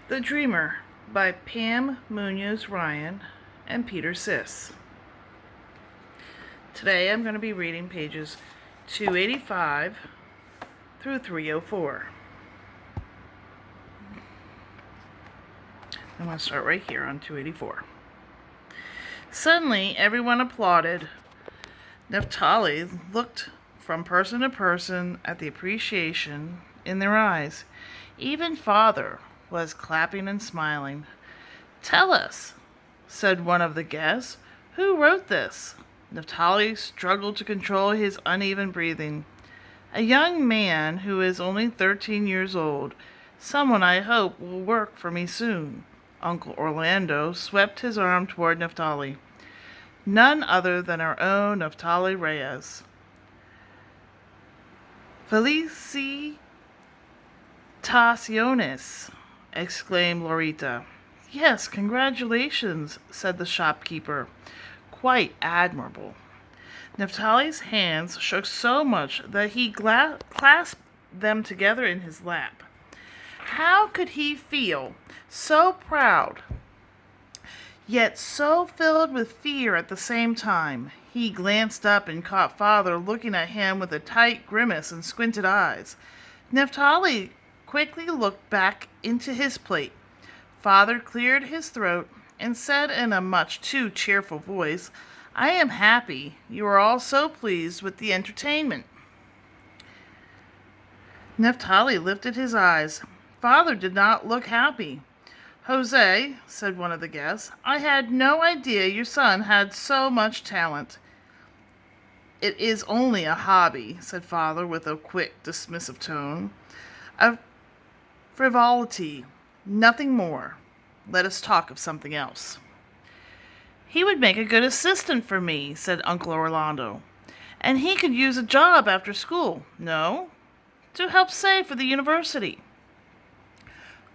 The Dreamer by Pam Muñoz Ryan and Peter Siss. Today I'm going to be reading pages 285 through 304. I'm going to start right here on 284. Suddenly, everyone applauded. Naphtali looked from person to person at the appreciation in their eyes. Even Father was clapping and smiling. "Tell us," said one of the guests, "who wrote this?" Naphtali struggled to control his uneven breathing. "A young man who is only 13 years old. Someone I hope will work for me soon." Uncle Orlando swept his arm toward Naphtali. "None other than our own Naphtali Reyes." "Felicitaciones!" exclaimed Lorita. "Yes, congratulations," said the shopkeeper. "Quite admirable." Naphtali's hands shook so much that he clasped them together in his lap. How could he feel so proud, yet so filled with fear at the same time? He glanced up and caught Father looking at him with a tight grimace and squinted eyes. Naphtali quickly looked back into his plate. Father cleared his throat and said in a much too cheerful voice, "I am happy you are all so pleased with the entertainment." Naphtali lifted his eyes. Father did not look happy. "Jose," said one of the guests, "I had no idea your son had so much talent." "It is only a hobby," said Father with a quick, dismissive tone. "A frivolity, nothing more. Let us talk of something else." "He would make a good assistant for me," said Uncle Orlando. "And he could use a job after school." "No, to help save for the university."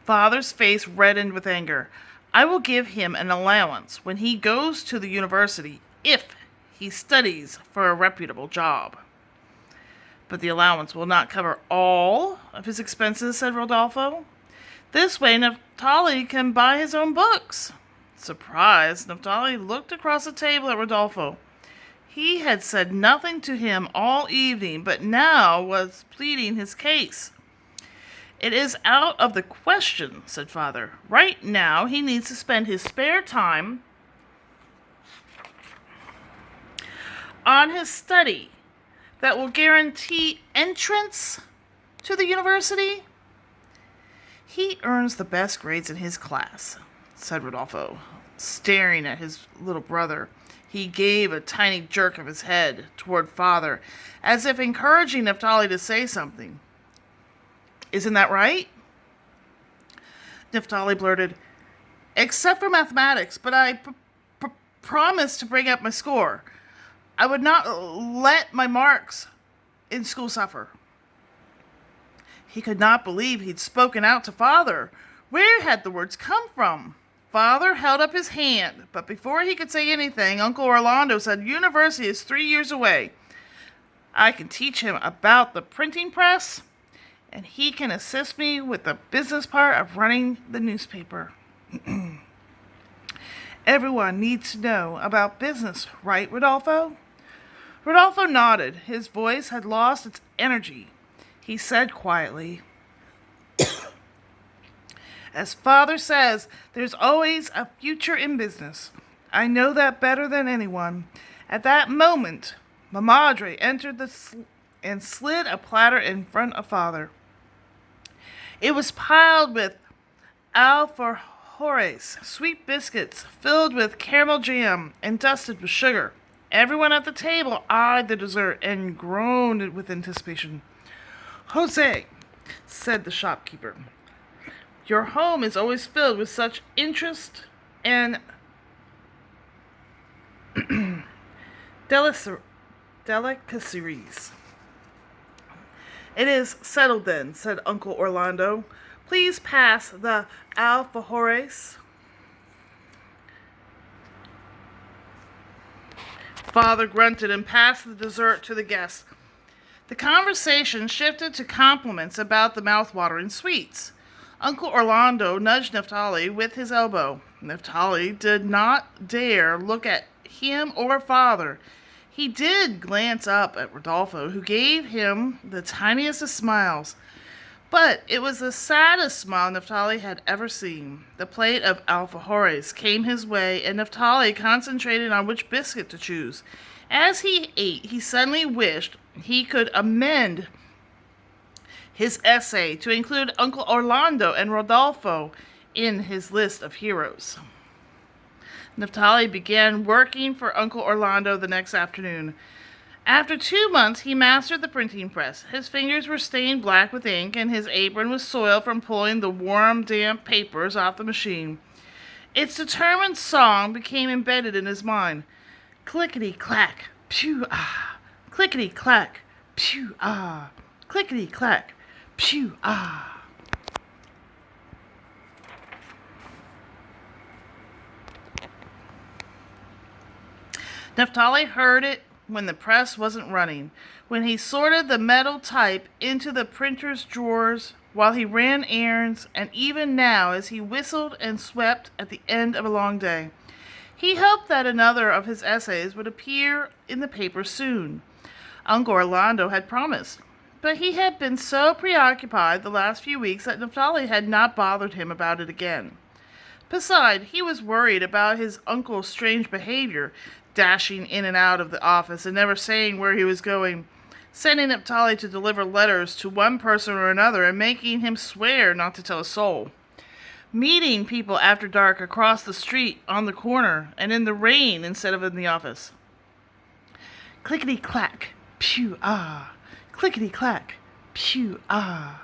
Father's face reddened with anger. "I will give him an allowance when he goes to the university if he studies for a reputable job." "But the allowance will not cover all of his expenses," said Rodolfo. "This way Naphtali can buy his own books." Surprised, Naphtali looked across the table at Rodolfo. He had said nothing to him all evening, but now was pleading his case. "It is out of the question," said Father. "Right now he needs to spend his spare time on his study that will guarantee entrance to the university." "He earns the best grades in his class," said Rodolfo, staring at his little brother. He gave a tiny jerk of his head toward Father, as if encouraging Naphtali to say something. "Isn't that right?" Naphtali blurted, "Except for mathematics, but I promised to bring up my score. I would not let my marks in school suffer." He could not believe he'd spoken out to Father. Where had the words come from? Father held up his hand, but before he could say anything, Uncle Orlando said, "University is 3 years away. I can teach him about the printing press, and he can assist me with the business part of running the newspaper." "Everyone needs to know about business, right, Rodolfo?" Rodolfo nodded. His voice had lost its energy. He said quietly, "As Father says, there's always a future in business. I know that better than anyone." At that moment, my madre entered and slid a platter in front of Father. It was piled with alfajores, sweet biscuits filled with caramel jam and dusted with sugar. Everyone at the table eyed the dessert and groaned with anticipation. "Jose," said the shopkeeper, "your home is always filled with such interest and delicacies." "It is settled then," said Uncle Orlando. "Please pass the alfajores." Father grunted and passed the dessert to the guests. The conversation shifted to compliments about the mouth-watering sweets. Uncle Orlando nudged Naphtali with his elbow. Naphtali did not dare look at him or father. He did glance up at Rodolfo, who gave him the tiniest of smiles. But it was the saddest smile Naphtali had ever seen. The plate of alfajores came his way, and Naphtali concentrated on which biscuit to choose. As he ate, he suddenly wished he could amend his essay to include Uncle Orlando and Rodolfo in his list of heroes. Naphtali began working for Uncle Orlando the next afternoon. After 2 months, he mastered the printing press. His fingers were stained black with ink, and his apron was soiled from pulling the warm, damp papers off the machine. Its determined song became embedded in his mind. Clickety-clack, pew-ah, clickety-clack, pew-ah, clickety-clack, pew-ah. Naphtali heard it when the press wasn't running, when he sorted the metal type into the printer's drawers, while he ran errands, and even now as he whistled and swept at the end of a long day. He hoped that another of his essays would appear in the paper soon. Uncle Orlando had promised, but he had been so preoccupied the last few weeks that Naphtali had not bothered him about it again. Besides, he was worried about his uncle's strange behavior, dashing in and out of the office and never saying where he was going, sending Naphtali to deliver letters to one person or another and making him swear not to tell a soul, meeting people after dark across the street on the corner and in the rain instead of in the office. Clickety-clack, pew-ah, clickety-clack, pew-ah.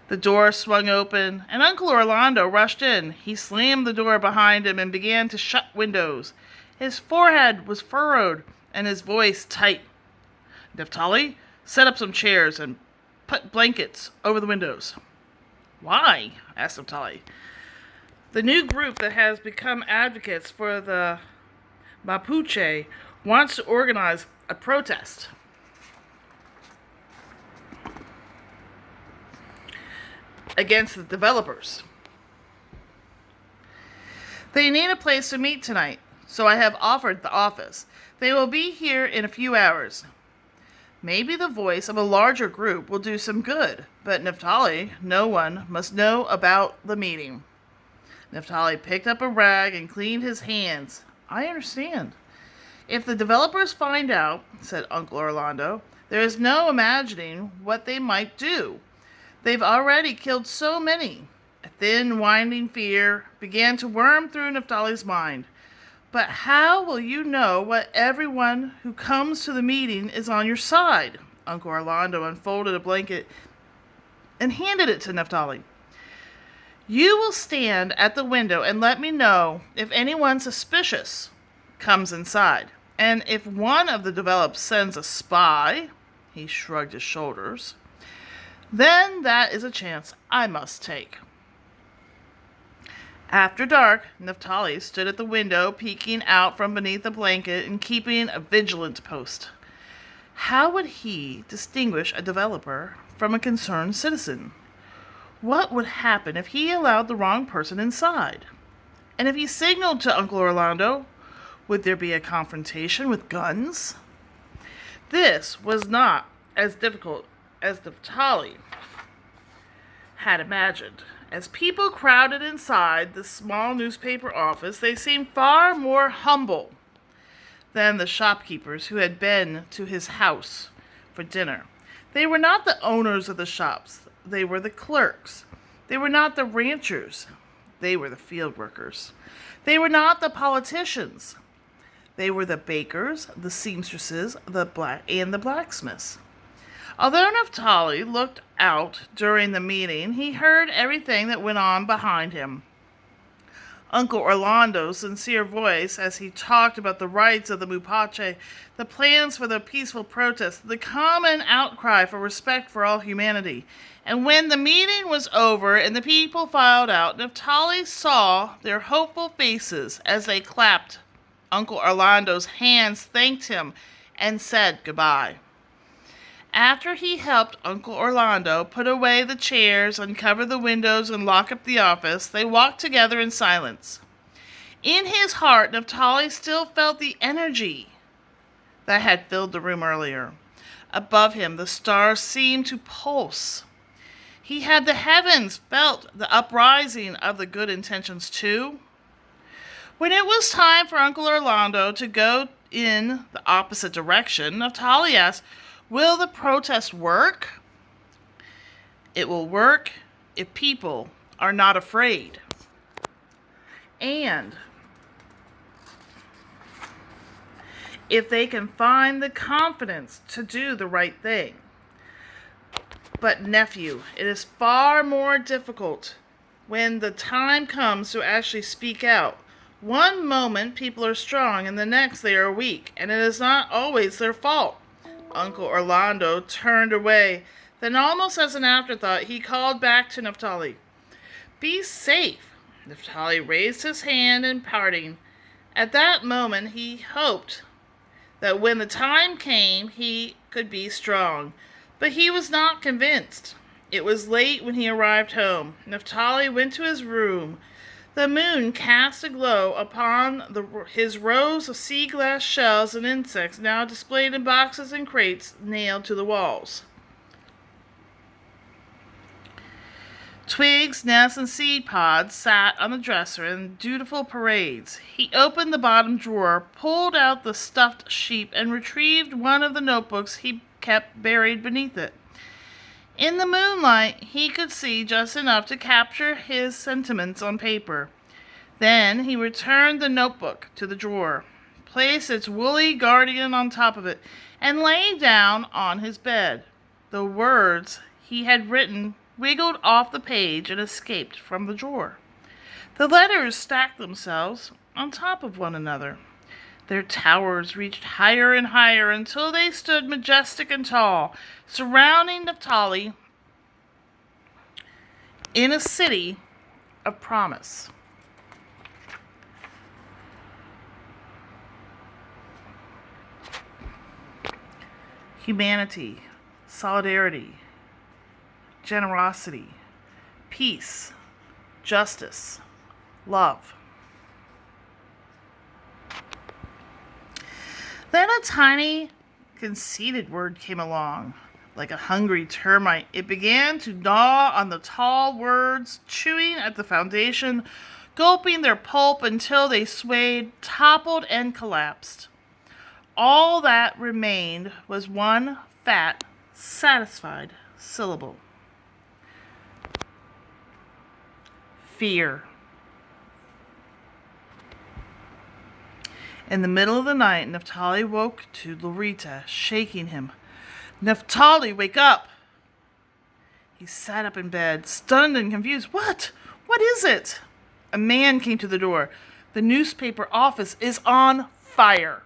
The door swung open, and Uncle Orlando rushed in. He slammed the door behind him and began to shut windows. His forehead was furrowed, and his voice tight. Naphtali, set up some chairs and put blankets over the windows. Why? Asked Naphtali. The new group that has become advocates for the Mapuche wants to organize a protest. Against the developers. They need a place to meet tonight, so I have offered the office. They will be here in a few hours. Maybe the voice of a larger group will do some good, but Naphtali, no one must know about the meeting. Naphtali picked up a rag and cleaned his hands. I understand. If the developers find out, said Uncle Orlando, there is no imagining what they might do. They've already killed so many. A thin, winding fear began to worm through Naphtali's mind. But how will you know what everyone who comes to the meeting is on your side? Uncle Orlando unfolded a blanket and handed it to Naphtali. You will stand at the window and let me know if anyone suspicious comes inside. And if one of the developers sends a spy, he shrugged his shoulders, then that is a chance I must take. After dark, Naphtali stood at the window, peeking out from beneath the blanket and keeping a vigilant post. How would he distinguish a developer from a concerned citizen? What would happen if he allowed the wrong person inside? And if he signaled to Uncle Orlando, would there be a confrontation with guns? This was not as difficult as Naphtali had imagined. As people crowded inside the small newspaper office, they seemed far more humble than the shopkeepers who had been to his house for dinner. They were not the owners of the shops. They were the clerks. They were not the ranchers. They were the field workers. They were not the politicians. They were the bakers, the seamstresses, and the blacksmiths. Although Naphtali looked out during the meeting, he heard everything that went on behind him. Uncle Orlando's sincere voice as he talked about the rights of the Mapuche, the plans for the peaceful protest, the common outcry for respect for all humanity. And when the meeting was over and the people filed out, Naphtali saw their hopeful faces as they clapped. Uncle Orlando's hands thanked him and said goodbye. After he helped Uncle Orlando put away the chairs, uncover the windows, and lock up the office, they walked together in silence. In his heart, Naphtali still felt the energy that had filled the room earlier. Above him, the stars seemed to pulse. He had the heavens felt the uprising of the good intentions too. When it was time for Uncle Orlando to go in the opposite direction, Naphtali asked, "Will the protest work?" "It will work if people are not afraid. And if they can find the confidence to do the right thing. But, nephew, it is far more difficult when the time comes to actually speak out. One moment people are strong and the next they are weak, and it is not always their fault." Uncle Orlando turned away. Then, almost as an afterthought, he called back to Naphtali, "Be safe." Naphtali raised his hand in parting. At that moment he hoped that when the time came he could be strong, but he was not convinced. It was late when he arrived home. Naphtali went to his room. The moon cast a glow upon his rows of sea glass shells and insects now displayed in boxes and crates nailed to the walls. Twigs, nests, and seed pods sat on the dresser in dutiful parades. He opened the bottom drawer, pulled out the stuffed sheep, and retrieved one of the notebooks he kept buried beneath it. In the moonlight, he could see just enough to capture his sentiments on paper. Then he returned the notebook to the drawer, placed its woolly guardian on top of it, and lay down on his bed. The words he had written wiggled off the page and escaped from the drawer. The letters stacked themselves on top of one another. Their towers reached higher and higher until they stood majestic and tall, surrounding Naphtali in a city of promise. Humanity, solidarity, generosity, peace, justice, love. Then a tiny, conceited word came along. Like a hungry termite, it began to gnaw on the tall words, chewing at the foundation, gulping their pulp until they swayed, toppled, and collapsed. All that remained was one fat, satisfied syllable. Fear. In the middle of the night, Naphtali woke to Loretta, shaking him. "Naphtali, wake up!" He sat up in bed, stunned and confused. What? What is it?" A man came to the door. "The newspaper office is on fire."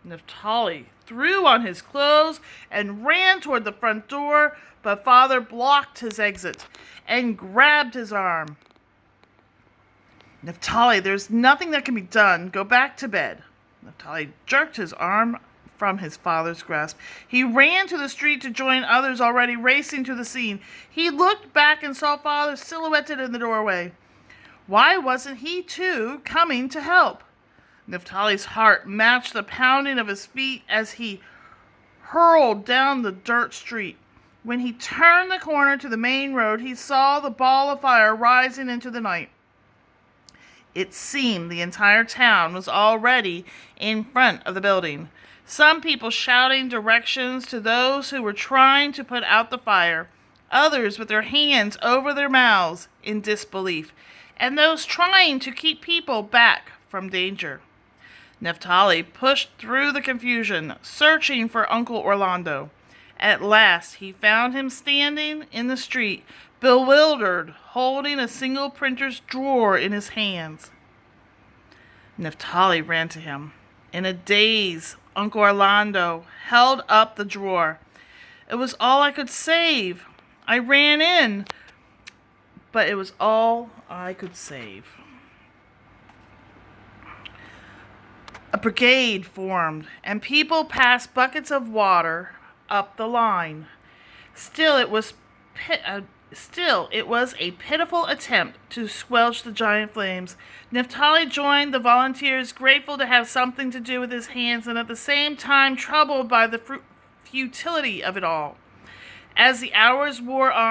Naphtali threw on his clothes and ran toward the front door, but Father blocked his exit and grabbed his arm. "Naphtali, there's nothing that can be done. Go back to bed." Naphtali jerked his arm from his father's grasp. He ran to the street to join others already racing to the scene. He looked back and saw Father silhouetted in the doorway. Why wasn't he, too, coming to help? Naphtali's heart matched the pounding of his feet as he hurled down the dirt street. When he turned the corner to the main road, he saw the ball of fire rising into the night. It seemed the entire town was already in front of the building. Some people shouting directions to those who were trying to put out the fire, others with their hands over their mouths in disbelief, and those trying to keep people back from danger. Naphtali pushed through the confusion, searching for Uncle Orlando. At last he found him standing in the street, bewildered, holding a single printer's drawer in his hands. Naphtali ran to him. In a daze, Uncle Orlando held up the drawer. "It was all I could save. I ran in, but it was all I could save." A brigade formed, and people passed buckets of water up the line. Still, it was a pitiful attempt to squelch the giant flames. Naphtali joined the volunteers, grateful to have something to do with his hands, and at the same time troubled by the futility of it all. As the hours wore on,